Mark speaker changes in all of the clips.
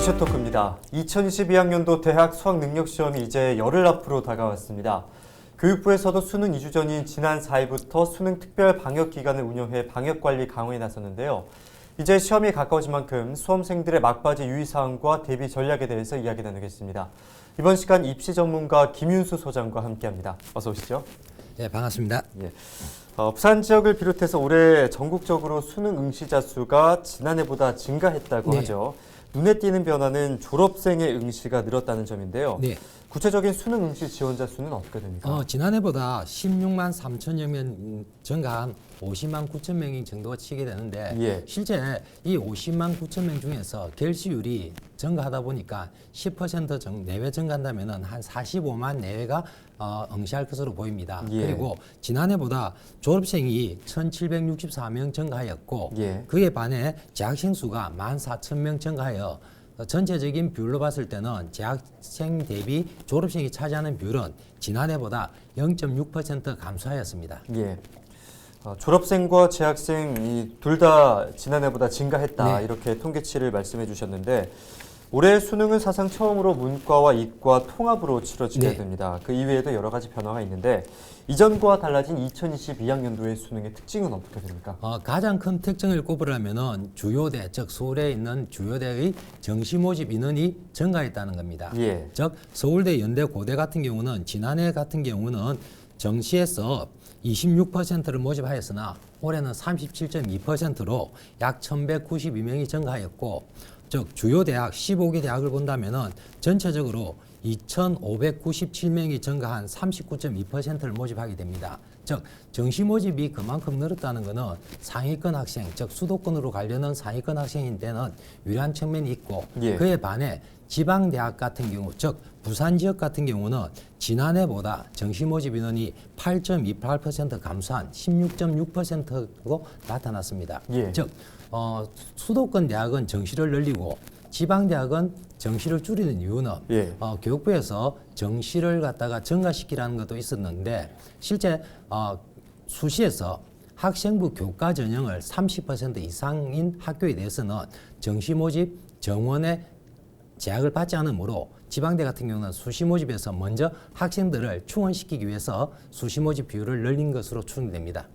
Speaker 1: 이슈토크입니다. 2022학년도 대학 수학능력시험이 이제 열흘 앞으로 다가왔습니다. 교육부에서도 수능 2주 전인 지난 4일부터 수능 특별 방역 기간을 운영해 방역 관리 강화에 나섰는데요. 이제 시험이 가까워진 만큼 수험생들의 막바지 유의사항과 대비 전략에 대해서 이야기 나누겠습니다. 이번 시간 입시 전문가 김윤수 소장과 함께합니다. 어서 오시죠.
Speaker 2: 네, 반갑습니다.
Speaker 1: 예. 부산 지역을 비롯해서 올해 전국적으로 수능 응시자 수가 지난해보다 증가했다고 하죠. 눈에 띄는 변화는 졸업생의 응시가 늘었다는 점인데요.
Speaker 2: 네.
Speaker 1: 구체적인 수능 응시 지원자 수는 어떻게 됩니까?
Speaker 2: 지난해보다 16만 3천여 명 증가한 50만 9천 명 정도가 치게 되는데 실제 이 50만 9천 명 중에서 결시율이 증가하다 보니까 10% 내외 증가한다면 한 45만 내외가 응시할 것으로 보입니다. 그리고 지난해보다 졸업생이 1,764명 증가하였고 그에 반해 재학생 수가 14,000명 증가하여 전체적인 비율로 봤을 때는 재학생 대비 졸업생이 차지하는 비율은 지난해보다 0.6% 감소하였습니다.
Speaker 1: 졸업생과 재학생 둘 다 지난해보다 증가했다 이렇게 통계치를 말씀해 주셨는데 올해 수능은 사상 처음으로 문과와 이과 통합으로 치러지게 됩니다. 그 이외에도 여러 가지 변화가 있는데 이전과 달라진 2022학년도의 수능의 특징은 어떻게 됩니까?
Speaker 2: 가장 큰 특징을 꼽으려면 주요대, 즉 서울에 있는 주요대의 정시 모집 인원이 증가했다는 겁니다. 즉 서울대, 연대, 고대 같은 경우는 지난해 같은 경우는 정시에서 26%를 모집하였으나 올해는 37.2%로 약 1,192명이 증가하였고 즉 주요 대학 15개 대학을 본다면은 전체적으로 2,597명이 증가한 39.2%를 모집하게 됩니다. 즉 정시 모집이 그만큼 늘었다는 것은 상위권 학생, 즉 수도권으로 가려는 상위권 학생인데는 유리한 측면이 있고 그에 반해 지방 대학 같은 경우, 즉 부산 지역 같은 경우는 지난해보다 정시 모집 인원이 8.28% 감소한 16.6%로 나타났습니다. 즉 수도권 대학은 정시를 늘리고 지방 대학은 정시를 줄이는 이유는 교육부에서 정시를 갖다가 증가시키라는 것도 있었는데 실제 수시에서 학생부 교과 전형을 30% 이상인 학교에 대해서는 정시 모집 정원에 제약을 받지 않으므로 지방대 같은 경우는 수시 모집에서 먼저 학생들을 충원시키기 위해서 수시 모집 비율을 늘린 것으로 추정됩니다.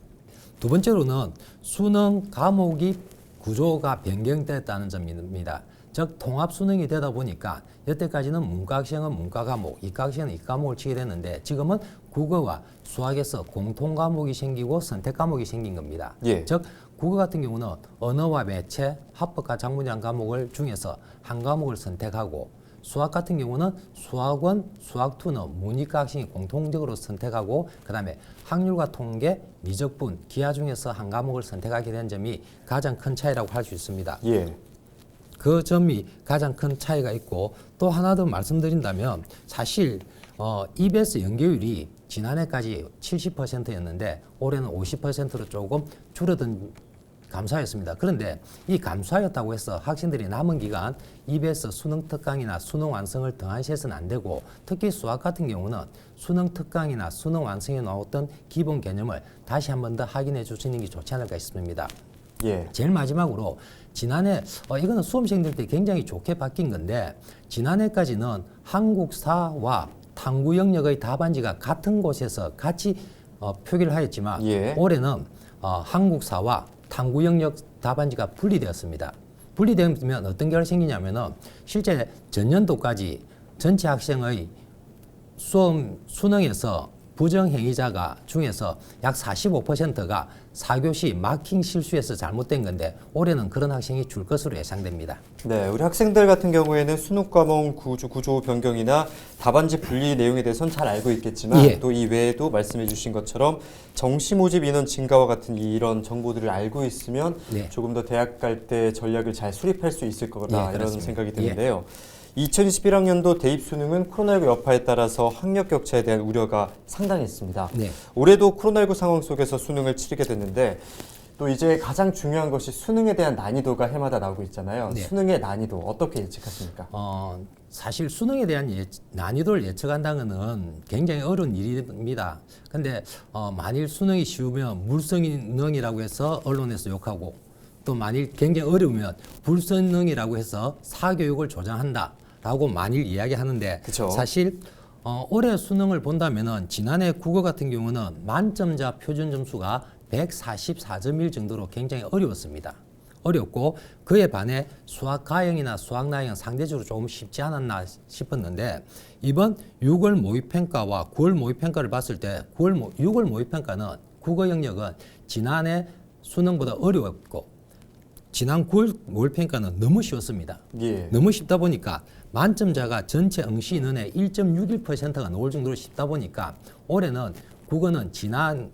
Speaker 2: 두 번째로는 수능 과목이 구조가 변경됐다는 점입니다. 즉 통합 수능이 되다 보니까 여태까지는 문과 학생은 문과 과목, 이과 학생은 이과 과목을 치게 됐는데 지금은 국어와 수학에서 공통 과목이 생기고 선택 과목이 생긴 겁니다. 즉 국어 같은 경우는 언어와 매체, 합법과 작문이라는 과목을 중에서 한 과목을 선택하고 수학 같은 경우는 수학원, 수학2는 문이과 학생이 공통적으로 선택하고 그다음에 확률과 통계, 미적분, 기하 중에서 한 과목을 선택하게 된 점이 가장 큰 차이라고 할 수 있습니다. 그 점이 가장 큰 차이가 있고 또 하나 더 말씀드린다면 사실 EBS 연계율이 지난해까지 70%였는데 올해는 50%로 조금 줄어든 감소하였습니다. 그런데 이 감소하였다고 해서 학생들이 남은 기간 EBS 수능 특강이나 수능 완성을 등한시해서는 안 되고 특히 수학 같은 경우는 수능 특강이나 수능 완성에 나왔던 기본 개념을 다시 한 번 더 확인해 주시는 게 좋지 않을까 싶습니다. 제일 마지막으로 지난해 이거는 수험생들 때 굉장히 좋게 바뀐 건데 지난해까지는 한국사와 탐구 영역의 답안지가 같은 곳에서 같이 표기를 하였지만 올해는 한국사와 탐구 영역 답안지가 분리되었습니다. 분리되면 어떤 결과가 생기냐면은 실제 전년도까지 전체 학생의 수능에서 부정행위자가 중에서 약 45%가 4교시 마킹 실수에서 잘못된 건데 올해는 그런 학생이 줄 것으로 예상됩니다.
Speaker 1: 우리 학생들 같은 경우에는 수능 과목 구조 변경이나 답안지 분리 내용에 대해서는 잘 알고 있겠지만 또 이 외에도 말씀해 주신 것처럼 정시 모집 인원 증가와 같은 이런 정보들을 알고 있으면 조금 더 대학 갈 때 전략을 잘 수립할 수 있을 거다 이런 생각이 드는데요. 2021학년도 대입 수능은 코로나19 여파에 따라서 학력 격차에 대한 우려가 상당했습니다. 올해도 코로나19 상황 속에서 수능을 치르게 됐는데 또 이제 가장 중요한 것이 수능에 대한 난이도가 해마다 나오고 있잖아요. 수능의 난이도 어떻게 예측하십니까?
Speaker 2: 사실 수능에 대한 난이도를 예측한다는 것은 굉장히 어려운 일입니다. 근데 만일 수능이 쉬우면 물성능이라고 해서 언론에서 욕하고 또 만일 굉장히 어려우면 불선능이라고 해서 사교육을 조장한다라고 만일 이야기하는데
Speaker 1: 그쵸.
Speaker 2: 사실 올해 수능을 본다면은 지난해 국어 같은 경우는 만점자 표준 점수가 144점일 정도로 굉장히 어려웠습니다. 어렵고 그에 반해 수학 가형이나 수학 나형은 상대적으로 조금 쉽지 않았나 싶었는데 이번 6월 모의평가와 9월 모의평가를 봤을 때 6월 모의평가는 국어 영역은 지난해 수능보다 어려웠고 지난 9월 모의평가는 너무 쉬웠습니다.
Speaker 1: 예.
Speaker 2: 너무 쉽다 보니까 만점자가 전체 응시 인원의 1.61%가 나올 정도로 쉽다 보니까 올해는 국어는 지난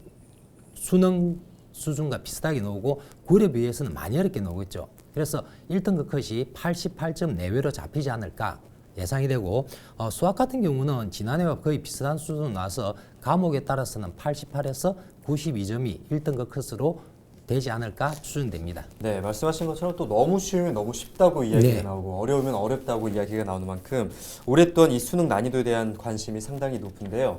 Speaker 2: 수능 수준과 비슷하게 나오고 9월에 비해서는 많이 어렵게 나오겠죠. 그래서 1등급 컷이 88점 내외로 잡히지 않을까 예상이 되고 수학 같은 경우는 지난해와 거의 비슷한 수준으로 나와서 과목에 따라서는 88에서 92점이 1등급 컷으로 되지 않을까 추정됩니다.
Speaker 1: 네, 말씀하신 것처럼 또 너무 쉬우면 너무 쉽다고 이야기가
Speaker 2: 네.
Speaker 1: 나오고 어려우면 어렵다고 이야기가 나오는 만큼 올해 또한 이 수능 난이도에 대한 관심이 상당히 높은데요.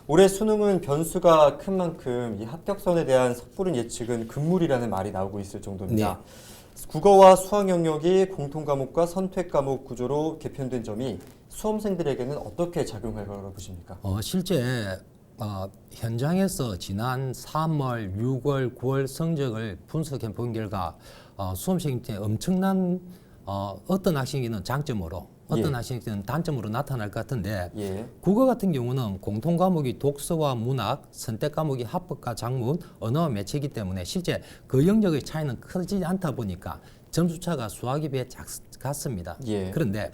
Speaker 1: 올해 수능은 변수가 큰 만큼 이 합격선에 대한 섣부른 예측은 금물이라는 말이 나오고 있을 정도입니다. 네. 국어와 수학 영역이 공통과목과 선택과목 구조로 개편된 점이 수험생들에게는 어떻게 작용할 거라고 보십니까?
Speaker 2: 실제 현장에서 지난 3월, 6월, 9월 성적을 분석해 본 결과 수험생한테 엄청난 어떤 학생에게는 장점으로 어떤 학생에게는 단점으로 나타날 것 같은데 국어 같은 경우는 공통 과목이 독서와 문학, 선택 과목이 합법과 작문, 언어와 매체이기 때문에 실제 그 영역의 차이는 크지 않다 보니까 점수차가 수학에 비해 같습니다. 그런데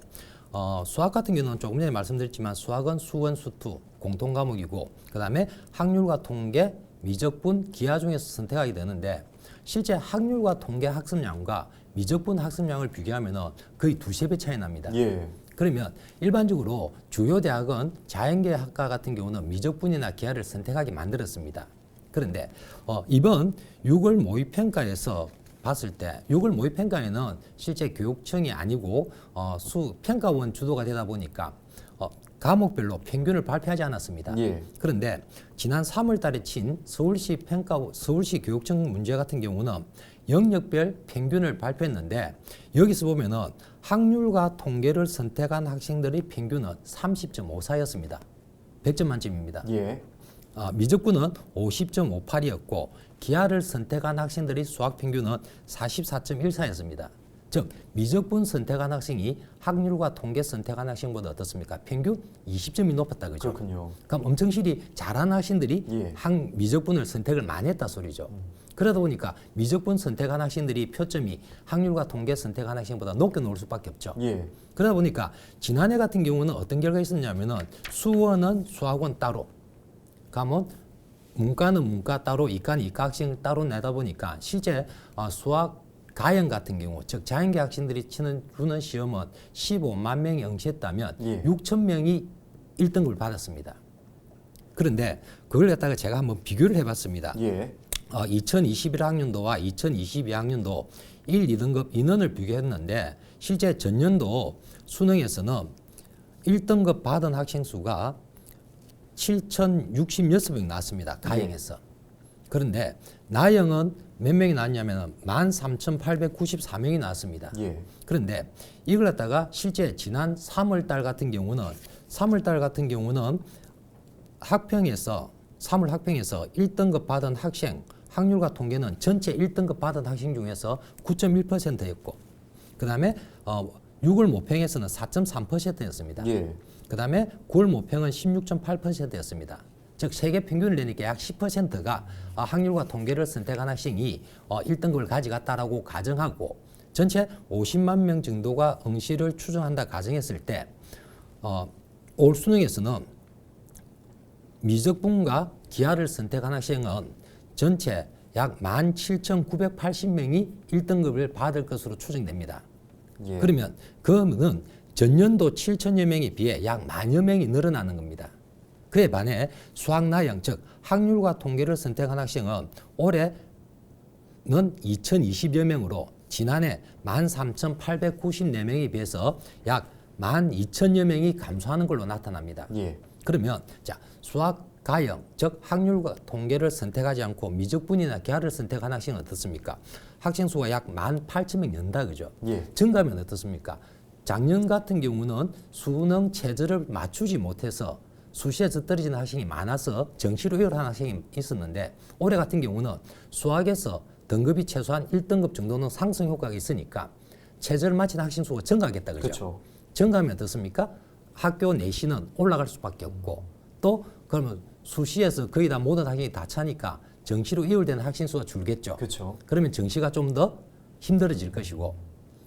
Speaker 2: 수학 같은 경우는 조금 전에 말씀드렸지만 수학은 수원, 수투 공통 과목이고 그 다음에 학률과 통계, 미적분, 기하 중에서 선택하게 되는데 실제 학률과 통계 학습량과 미적분 학습량을 비교하면 거의 2~3배 차이 납니다. 그러면 일반적으로 주요 대학은 자연계학과 같은 경우는 미적분이나 기하를 선택하게 만들었습니다. 그런데 이번 6월 모의평가에서 봤을 때 6월 모의평가에는 실제 교육청이 아니고 평가원 주도가 되다 보니까 과목별로 평균을 발표하지 않았습니다. 그런데 지난 3월 달에 친 서울시 교육청 문제 같은 경우는 영역별 평균을 발표했는데 여기서 보면은 학률과 통계를 선택한 학생들의 평균은 30.54였습니다. 100점 만점입니다. 미적분은 50.58이었고 기하를 선택한 학생들의 수학 평균은 44.14였습니다. 즉 미적분 선택한 학생이 학률과 통계 선택한 학생보다 어떻습니까? 평균 20점이 높았다 그죠?
Speaker 1: 그렇군요.
Speaker 2: 그럼 엄청 실이 잘하는 학생들이 미적분을 선택을 많이 했다 소리죠. 그러다 보니까 미적분 선택한 학생들이 표점이 학률과 통계 선택한 학생보다 높게 나올 수밖에 없죠. 그러다 보니까 지난해 같은 경우는 어떤 결과가 있었냐면은 수원은 수학원 따로 가면 문과는 문과 따로 이과는 이과 학생을 따로 내다 보니까 실제 수학 가형 같은 경우 즉 자연계 학생들이 주는 시험은 15만 명이 응시했다면 6천 명이 1등급을 받았습니다. 그런데 그걸 갖다가 제가 한번 비교를 해봤습니다. 2021학년도와 2022학년도 1, 2등급 인원을 비교했는데 실제 전년도 수능에서는 1등급 받은 학생 수가 7,066명 나왔습니다. 가형에서. 그런데 나형은 몇 명이 나왔냐면 13,894명이 나왔습니다. 그런데 이걸 갖다가 실제 지난 3월 달 같은 경우는 학평에서 3월 학평에서 1등급 받은 학생 학률과 통계는 전체 1등급 받은 학생 중에서 9.1%였고 그 다음에 6월 모평에서는 4.3%였습니다. 그 다음에 9월 모평은 16.8%였습니다. 즉 세계 평균을 내니까 약 10%가 학률과 통계를 선택한 학생이 1등급을 가져갔다라고 가정하고 전체 50만 명 정도가 응시를 추정한다 가정했을 때 올 수능에서는 미적분과 기하를 선택한 학생은 전체 약 17,980명이 1등급을 받을 것으로 추정됩니다. 그러면 그거는 전년도 7천여 명에 비해 약 만여 명이 늘어나는 겁니다. 그에 반해 수학 나형 즉 학률과 통계를 선택한 학생은 올해는 2,020여 명으로 지난해 13,894명에 비해서 약 12,000여 명이 감소하는 걸로 나타납니다. 그러면 자 수학 가형, 즉 학률과 통계를 선택하지 않고 미적분이나 계하를 선택한 학생은 어떻습니까? 학생 수가 약 18,000명 는다 그죠?
Speaker 1: 예.
Speaker 2: 증가하면 어떻습니까? 작년 같은 경우는 수능 체제를 맞추지 못해서 수시에서 떨어지는 학생이 많아서 정시로 이월한 학생이 있었는데 올해 같은 경우는 수학에서 등급이 최소한 1등급 정도는 상승 효과가 있으니까 체제를 마친 학생 수가 증가하겠다 그죠?
Speaker 1: 그렇죠.
Speaker 2: 증가하면 어떻습니까? 학교 내신은 올라갈 수밖에 없고 또 그러면 수시에서 거의 다 모든 학생이 다 차니까 정시로 이월되는 학생 수가 줄겠죠.
Speaker 1: 그렇죠.
Speaker 2: 그러면 정시가 좀 더 힘들어질 것이고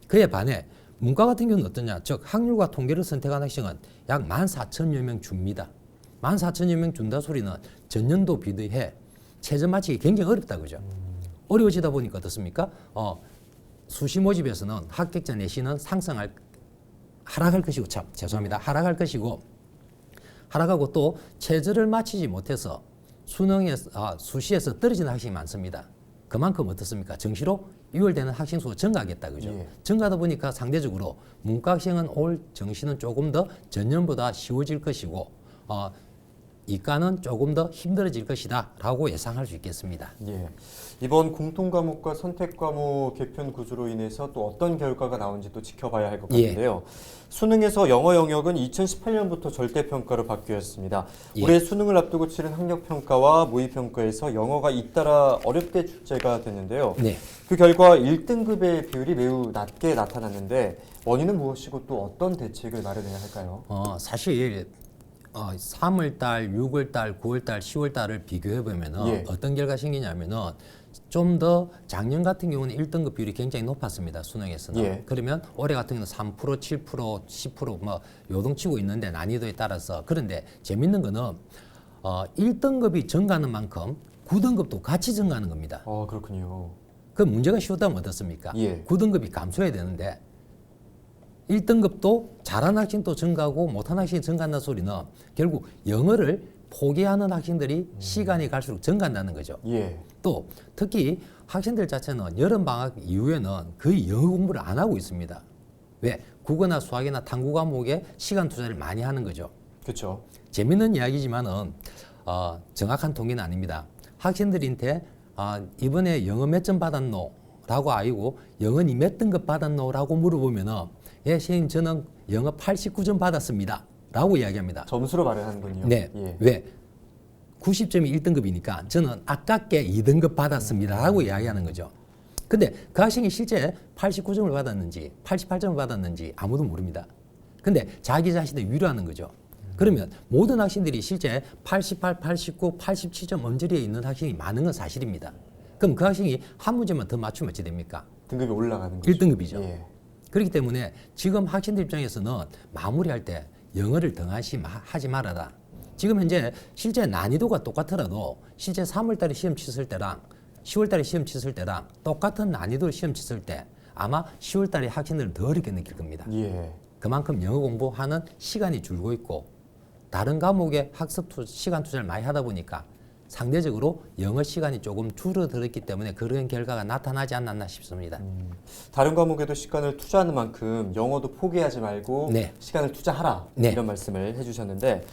Speaker 2: 그에 반해 문과 같은 경우는 어떠냐? 즉 학률과 통계를 선택한 학생은 약 14,000여 명 줍니다. 14,000여 명 준다 소리는 전년도 비교해 체제 맞추기 굉장히 어렵다 그죠? 어려워지다 보니까 어떻습니까? 수시 모집에서는 합격자 내신은 하락할 것이고 하락할 것이고 하락하고 또 체제를 마치지 못해서 수시에서 떨어지는 학생이 많습니다. 그만큼 어떻습니까? 정시로 유월되는 학생 수가 증가하겠다 그죠?
Speaker 1: 예.
Speaker 2: 증가하다 보니까 상대적으로 문과 학생은 올 정시는 조금 더 전년보다 쉬워질 것이고 이과는 조금 더 힘들어질 것이다 라고 예상할 수 있겠습니다.
Speaker 1: 예. 이번 공통과목과 선택과목 개편 구조로 인해서 또 어떤 결과가 나온지 또 지켜봐야 할 것 같은데요. 수능에서 영어 영역은 2018년부터 절대평가로 바뀌었습니다. 올해 수능을 앞두고 치른 학력평가와 모의평가에서 영어가 잇따라 어렵게 출제가 됐는데요.
Speaker 2: 네.
Speaker 1: 그 결과 1등급의 비율이 매우 낮게 나타났는데 원인은 무엇이고 또 어떤 대책을 마련해야 할까요?
Speaker 2: 사실 3월달, 6월달, 9월달, 10월달을 비교해 보면은 어떤 결과가 생기냐면은 좀 더 작년 같은 경우는 1등급 비율이 굉장히 높았습니다. 수능에서는. 그러면 올해 같은 경우는 3%, 7%, 10% 뭐 요동치고 있는데 난이도에 따라서. 그런데 재밌는 거는 1등급이 증가하는 만큼 9등급도 같이 증가하는 겁니다.
Speaker 1: 그렇군요.
Speaker 2: 그 문제가 쉬웠다면 어떻습니까? 9등급이 감소해야 되는데 1등급도 잘하는 학생도 증가하고 못하는 학생이 증가한다는 소리는 결국 영어를 포기하는 학생들이 시간이 갈수록 증가한다는 거죠. 또 특히 학생들 자체는 여름방학 이후에는 거의 영어 공부를 안 하고 있습니다. 왜? 국어나 수학이나 탐구 과목에 시간 투자를 많이 하는 거죠.
Speaker 1: 그렇죠.
Speaker 2: 재밌는 이야기지만은 정확한 통계는 아닙니다. 학생들한테 이번에 영어 몇 점 받았노? 라고 아이고 영어니 몇 등급 받았노? 라고 물어보면은 예, 선생님 저는 영어 89점 받았습니다. 라고 이야기합니다.
Speaker 1: 점수로 말을 하는군요.
Speaker 2: 네. 왜? 90점이 1등급이니까 저는 아깝게 2등급 받았습니다. 라고 이야기하는 거죠. 근데 그 학생이 실제 89점을 받았는지 88점을 받았는지 아무도 모릅니다. 근데 자기 자신을 위로하는 거죠. 그러면 모든 학생들이 실제 88, 89, 87점 언저리에 있는 학생이 많은 건 사실입니다. 그럼 그 학생이 한 문제만 더 맞추면 어찌 됩니까?
Speaker 1: 등급이 올라가는 거죠.
Speaker 2: 1등급이죠. 그렇기 때문에 지금 학생들 입장에서는 마무리할 때 영어를 등한시하지 말아라. 지금 현재 실제 난이도가 똑같더라도 실제 3월달에 시험 치실 때랑 10월달에 시험 치실 때랑 똑같은 난이도로 시험 치실 때 아마 10월달에 학생들은 더 어렵게 느낄 겁니다. 그만큼 영어 공부하는 시간이 줄고 있고 다른 과목에 학습 시간 투자를 많이 하다 보니까 상대적으로 영어 시간이 조금 줄어들었기 때문에 그런 결과가 나타나지 않았나 싶습니다.
Speaker 1: 다른 과목에도 시간을 투자하는 만큼 영어도 포기하지 말고 시간을 투자하라 이런 말씀을 해주셨는데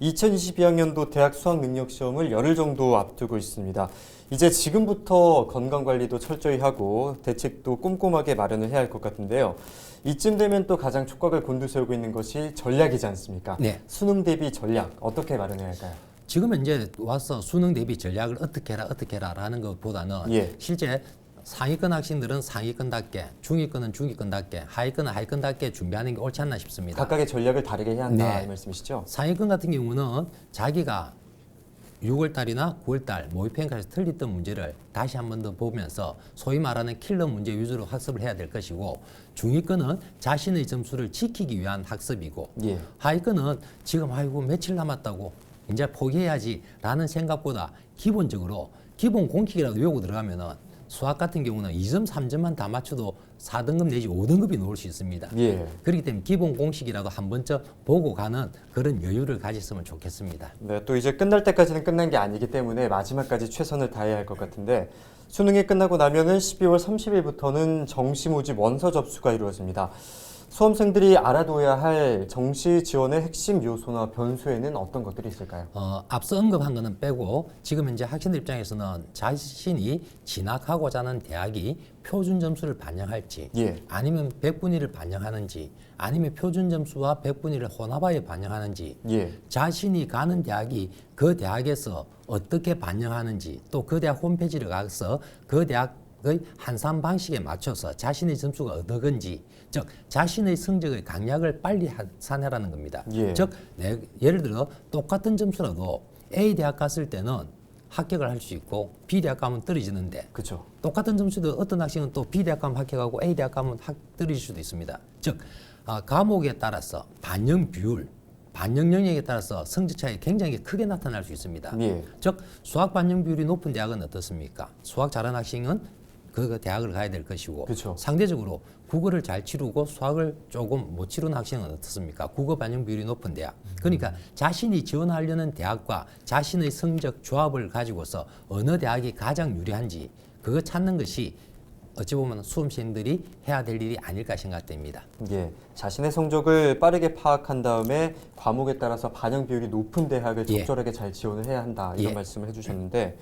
Speaker 1: 2022학년도 대학 수학능력시험을 열흘 정도 앞두고 있습니다. 이제 지금부터 건강관리도 철저히 하고 대책도 꼼꼼하게 마련을 해야 할 것 같은데요. 이쯤 되면 또 가장 촉각을 곤두세우고 있는 것이 전략이지 않습니까? 수능 대비 전략 어떻게 마련해야 할까요?
Speaker 2: 지금 현재 와서 수능 대비 전략을 어떻게 해라 라는 것보다는 실제 상위권 학생들은 상위권답게, 중위권은 중위권답게, 하위권은 하위권답게 준비하는 게 옳지 않나 싶습니다.
Speaker 1: 각각의 전략을 다르게 해야 한다 이 말씀이시죠?
Speaker 2: 상위권 같은 경우는 자기가 6월달이나 9월달 모의평가에서 틀렸던 문제를 다시 한 번 더 보면서 소위 말하는 킬러 문제 위주로 학습을 해야 될 것이고 중위권은 자신의 점수를 지키기 위한 학습이고 하위권은 지금 아이고 며칠 남았다고 이제 포기해야지 라는 생각보다 기본적으로 기본 공식이라도 외우고 들어가면은 수학 같은 경우는 2점, 3점만 다 맞춰도 4등급 내지 5등급이 나올 수 있습니다. 그렇기 때문에 기본 공식이라도 한 번쯤 보고 가는 그런 여유를 가졌으면 좋겠습니다.
Speaker 1: 네, 또 이제 끝날 때까지는 끝난 게 아니기 때문에 마지막까지 최선을 다해야 할 것 같은데 수능이 끝나고 나면은 12월 30일부터는 정시 모집 원서 접수가 이루어집니다. 수험생들이 알아둬야 할 정시 지원의 핵심 요소나 변수에는 어떤 것들이 있을까요?
Speaker 2: 앞서 언급한 거는 빼고 지금 현재 학생들 입장에서는 자신이 진학하고자 하는 대학이 표준 점수를 반영할지 아니면 백분위를 반영하는지 아니면 표준 점수와 백분위를 혼합하여 반영하는지 자신이 가는 대학이 그 대학에서 어떻게 반영하는지 또 그 대학 홈페이지를 가서 그 대학의 한산 방식에 맞춰서 자신의 점수가 어느 건지 즉 자신의 성적의 강약을 빨리 산해라는 겁니다. 즉 예를 들어 똑같은 점수라도 A 대학 갔을 때는 합격을 할 수 있고 B 대학 가면 떨어지는데
Speaker 1: 그쵸.
Speaker 2: 똑같은 점수도 어떤 학생은 또 B 대학 가면 합격하고 A 대학 가면 떨어질 수도 있습니다. 즉 과목에 따라서 반영 비율 반영 영역에 따라서 성적 차이 굉장히 크게 나타날 수 있습니다. 즉 수학 반영 비율이 높은 대학은 어떻습니까? 수학 잘하는 학생은 그 대학을 가야 될 것이고 상대적으로 국어를 잘 치르고 수학을 조금 못 치르는 학생은 어떻습니까? 국어 반영 비율이 높은 대학. 그러니까 자신이 지원하려는 대학과 자신의 성적 조합을 가지고서 어느 대학이 가장 유리한지 그거 찾는 것이 어찌 보면 수험생들이 해야 될 일이 아닐까 생각됩니다.
Speaker 1: 자신의 성적을 빠르게 파악한 다음에 과목에 따라서 반영 비율이 높은 대학을 적절하게 잘 지원을 해야 한다 이런 말씀을 해주셨는데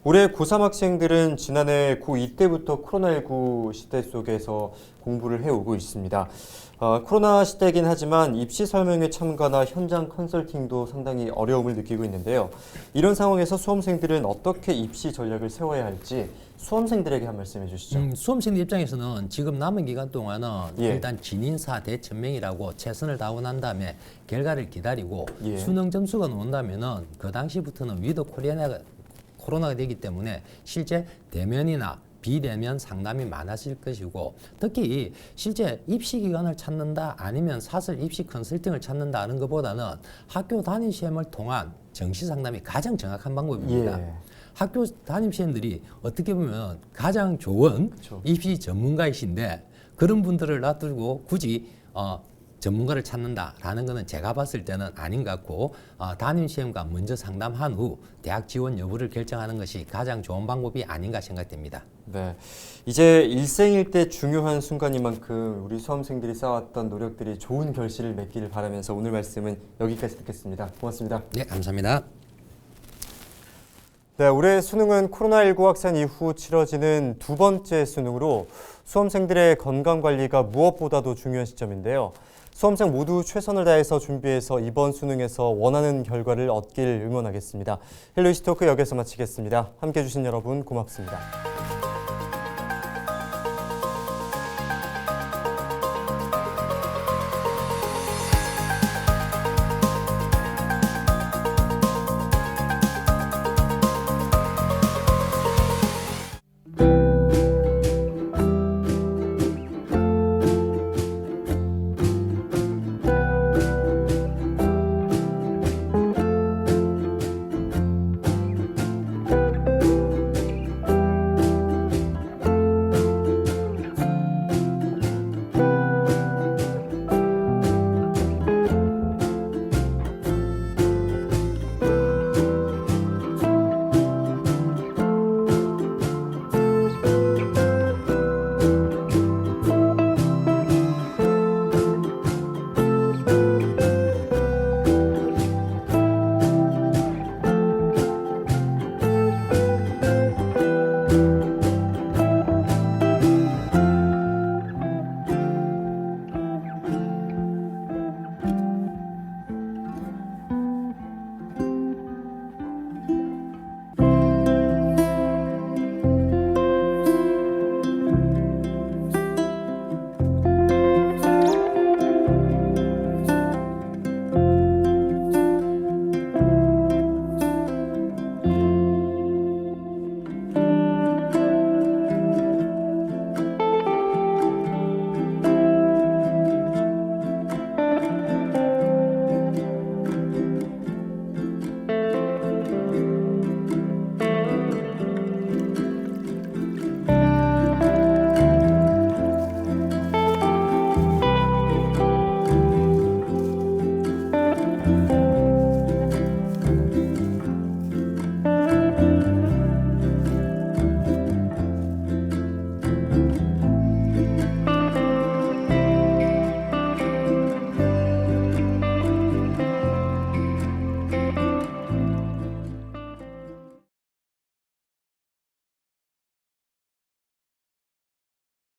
Speaker 1: 올해 고3 학생들은 지난해 고2 때부터 코로나19 시대 속에서 공부를 해오고 있습니다. 코로나 시대이긴 하지만 입시 설명회 참가나 현장 컨설팅도 상당히 어려움을 느끼고 있는데요. 이런 상황에서 수험생들은 어떻게 입시 전략을 세워야 할지 수험생들에게 한 말씀 해주시죠.
Speaker 2: 수험생들 입장에서는 지금 남은 기간 동안은 일단 진인사 대천명이라고 최선을 다하고 난 다음에 결과를 기다리고 수능 점수가 나온다면은 그 당시부터는 위드 코로나가 되기 때문에 실제 대면이나 비대면 상담이 많아질 것이고 특히 실제 입시 기관을 찾는다 아니면 사설 입시 컨설팅을 찾는다는 것보다는 학교 담임 시험을 통한 정시 상담이 가장 정확한 방법입니다. 학교 담임 시험들이 어떻게 보면 가장 좋은 입시 전문가이신데 그런 분들을 놔두고 굳이 전문가를 찾는다라는 것은 제가 봤을 때는 아닌 것 같고 담임시험과 먼저 상담한 후 대학 지원 여부를 결정하는 것이 가장 좋은 방법이 아닌가 생각됩니다.
Speaker 1: 네, 이제 일생일 때 중요한 순간인 만큼 우리 수험생들이 쌓았던 노력들이 좋은 결실을 맺기를 바라면서 오늘 말씀은 여기까지 듣겠습니다. 고맙습니다.
Speaker 2: 네, 감사합니다.
Speaker 1: 네, 올해 수능은 코로나19 확산 이후 치러지는 두 번째 수능으로 수험생들의 건강관리가 무엇보다도 중요한 시점인데요. 수험생 모두 최선을 다해서 준비해서 이번 수능에서 원하는 결과를 얻길 응원하겠습니다. 헬로이시 토크 여기서 마치겠습니다. 함께해 주신 여러분 고맙습니다.